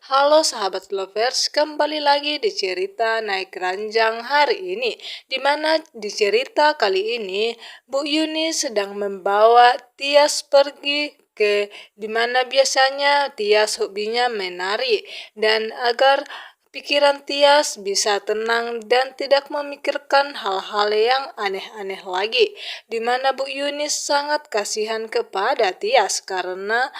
Halo sahabat lovers, kembali lagi di cerita naik ranjang hari ini. Di mana di cerita kali ini, Bu Yuni sedang membawa Tias pergi ke dimana biasanya Tias hobinya menari. Dan agar pikiran Tias bisa tenang dan tidak memikirkan hal-hal yang aneh-aneh lagi. Di mana Bu Yuni sangat kasihan kepada Tias karena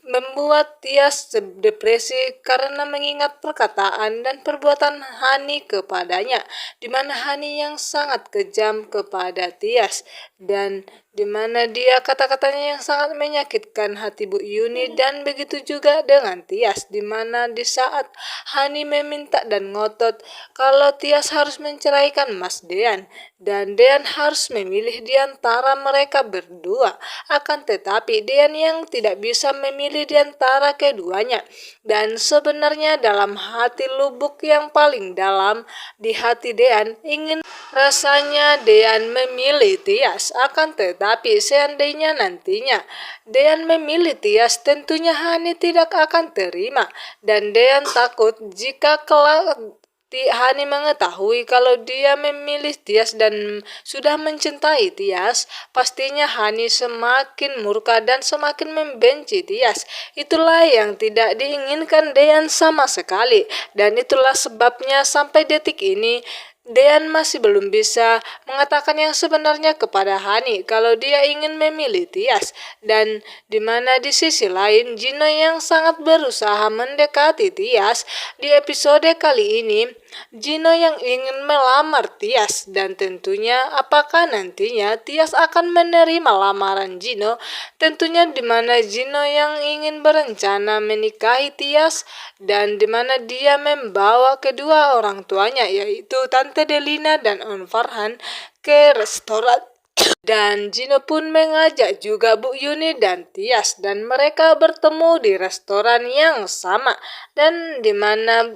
membuat Tias depresi karena mengingat perkataan dan perbuatan Hani kepadanya, di mana Hani yang sangat kejam kepada Tias dan di mana dia kata-katanya yang sangat menyakitkan hati Bu Yuni dan begitu juga dengan Tias, di mana di saat Hani meminta dan ngotot kalau Tias harus menceraikan Mas Dean dan Dean harus memilih di antara mereka berdua. Akan tetapi Dean yang tidak bisa memilih di antara keduanya. Dan sebenarnya dalam hati lubuk yang paling dalam di hati Dean ingin rasanya Dean memilih Tias. Akan tetapi seandainya nantinya Dean memilih Tias, tentunya Hani tidak akan terima. Dan Dean takut jika kelak Hani mengetahui kalau dia memilih Tias dan sudah mencintai Tias, pastinya Hani semakin murka dan semakin membenci Tias. Itulah yang tidak diinginkan Dean sama sekali. Dan itulah sebabnya sampai detik ini Dean masih belum bisa mengatakan yang sebenarnya kepada Hani kalau dia ingin memilih Tias. Dan dimana di sisi lain Gino yang sangat berusaha mendekati Tias. Di episode kali ini Gino yang ingin melamar Tias dan tentunya apakah nantinya Tias akan menerima lamaran Gino. Tentunya dimana Gino yang ingin berencana menikahi Tias dan dimana dia membawa kedua orang tuanya yaitu Tante Delina dan Om Farhan ke restoran. Dan Gino pun mengajak juga Bu Yuni dan Tias dan mereka bertemu di restoran yang sama dan di mana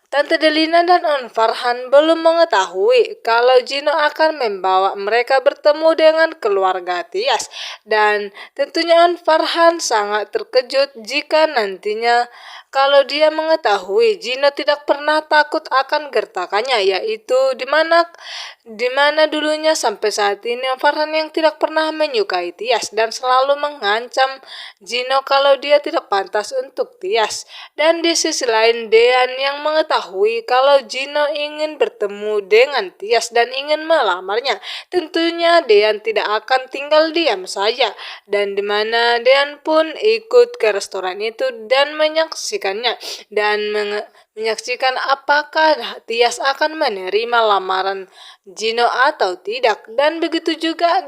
Tante Delina dan On Farhan belum mengetahui kalau Gino akan membawa mereka bertemu dengan keluarga Tias. Dan tentunya On Farhan sangat terkejut jika nantinya kalau dia mengetahui Gino tidak pernah takut akan gertakannya, yaitu di mana dulunya sampai saat ini Farhan yang tidak pernah menyukai Tias dan selalu mengancam Gino kalau dia tidak pantas untuk Tias. Dan di sisi lain Dean yang mengetahui kalau Gino ingin bertemu dengan Tias dan ingin melamarnya. Tentunya Dean tidak akan tinggal diam saja dan dimana Dean pun ikut ke restoran itu dan menyaksikannya dan menyaksikan apakah Tias akan menerima lamaran Gino atau tidak. Dan begitu juga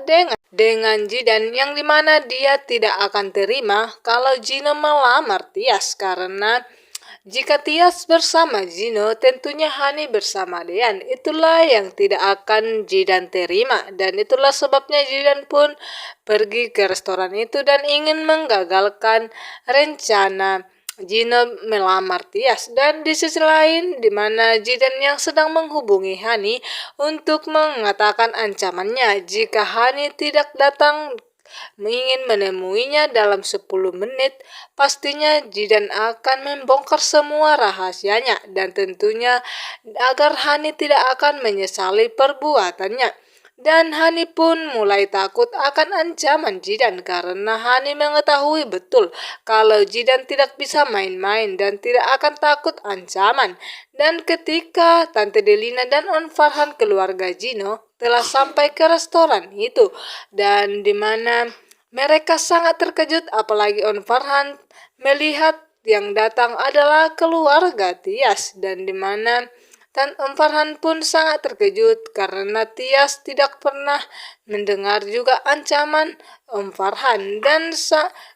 dengan Jidan yang dimana dia tidak akan terima kalau Gino melamar Tias karena jika Tias bersama Gino, tentunya Hani bersama Dean. Itulah yang tidak akan Jidan terima. Dan itulah sebabnya Jidan pun pergi ke restoran itu dan ingin menggagalkan rencana Gino melamar Tias. Dan di sisi lain, di mana Jidan yang sedang menghubungi Hani untuk mengatakan ancamannya jika Hani tidak datang ingin menemuinya dalam 10 menit, pastinya Jidan akan membongkar semua rahasianya dan tentunya agar Hani tidak akan menyesali perbuatannya. Dan Hani pun mulai takut akan ancaman Jidan karena Hani mengetahui betul kalau Jidan tidak bisa main-main dan tidak akan takut ancaman. Dan ketika Tante Delina dan On Farhan keluarga Gino telah sampai ke restoran itu dan dimana mereka sangat terkejut apalagi On Farhan melihat yang datang adalah keluarga Tias dan dimana Om Farhan pun sangat terkejut karena Tias tidak pernah mendengar juga ancaman Om Farhan dan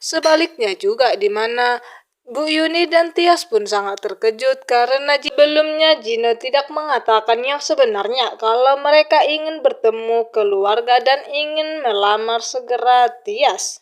sebaliknya juga di mana Bu Yuni dan Tias pun sangat terkejut karena sebelumnya Gino tidak mengatakan yang sebenarnya kalau mereka ingin bertemu keluarga dan ingin melamar segera Tias.